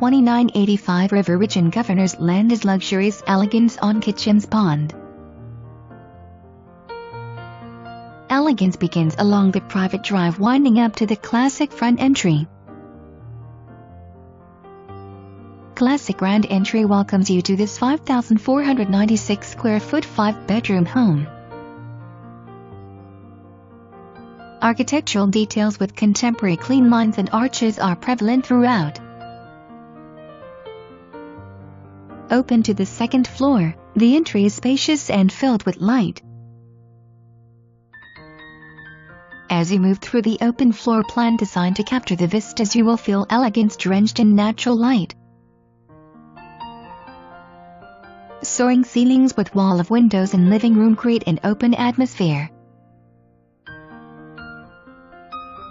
2985 River Ridge in Governor's Land is luxurious elegance on Kitchum's Pond. Elegance begins along the private drive winding up to the classic front entry. Classic grand entry welcomes you to this 5,496 square foot 5-bedroom home. Architectural details with contemporary clean lines and arches are prevalent throughout. Open to the second floor, the entry is spacious and filled with light. As you move through the open floor plan designed to capture the vistas, you will feel elegance drenched in natural light. Soaring ceilings with wall of windows in living room create an open atmosphere.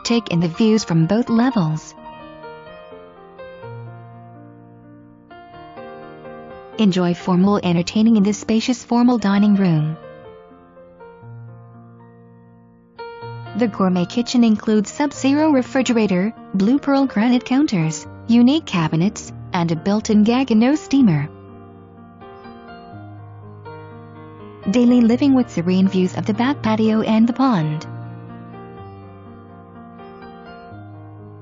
Take in the views from both levels. Enjoy formal entertaining in this spacious formal dining room. The gourmet kitchen includes sub-zero refrigerator, blue pearl granite counters, unique cabinets, and a built-in Gaggenau steamer. Daily living with serene views of the back patio and the pond.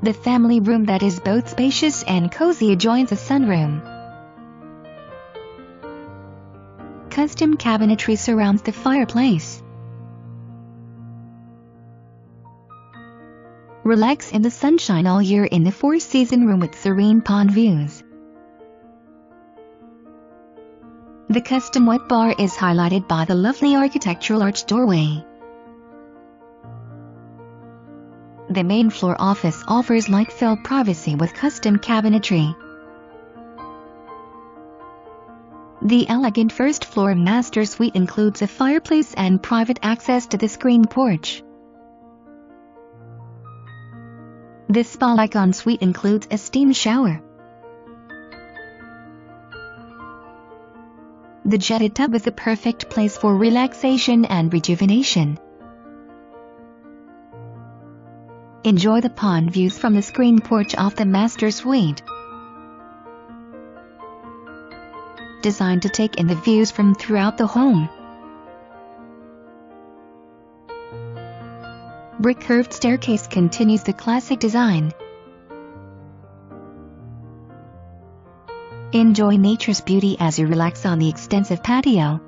The family room that is both spacious and cozy adjoins a sunroom. Custom cabinetry surrounds the fireplace. Relax in the sunshine all year in the four-season room with serene pond views. The custom wet bar is highlighted by the lovely architectural arched doorway. The main floor office offers light-filled privacy with custom cabinetry. The elegant first-floor master suite includes a fireplace and private access to the screened porch. This spa-like ensuite includes a steam shower. The jetted tub is the perfect place for relaxation and rejuvenation. Enjoy the pond views from the screened porch off the master suite. Designed to take in the views from throughout the home. Brick curved staircase continues the classic design. Enjoy nature's beauty as you relax on the extensive patio.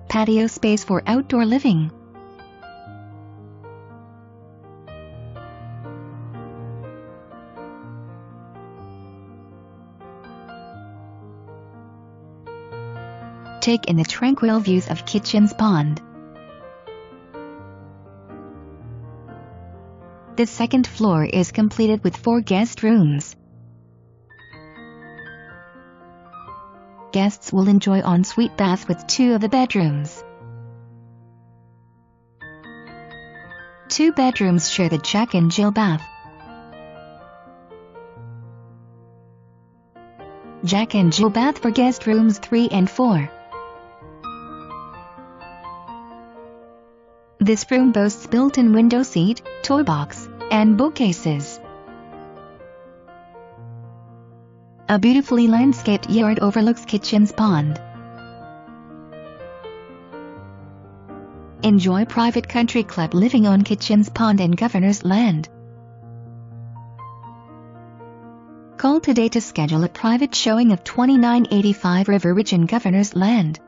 Patio space for outdoor living. Take in the tranquil views of Kitchum's Pond. The second floor is completed with 4 guest rooms. Guests will enjoy ensuite baths with 2 of the bedrooms. 2 bedrooms share the Jack and Jill bath. Jack and Jill bath for guest rooms 3 and 4. This room boasts built-in window seat, toy box, and bookcases. A beautifully landscaped yard overlooks Kitchum's Pond. Enjoy private country club living on Kitchum's Pond and Governor's Land. Call today to schedule a private showing of 2985 River Ridge in Governor's Land.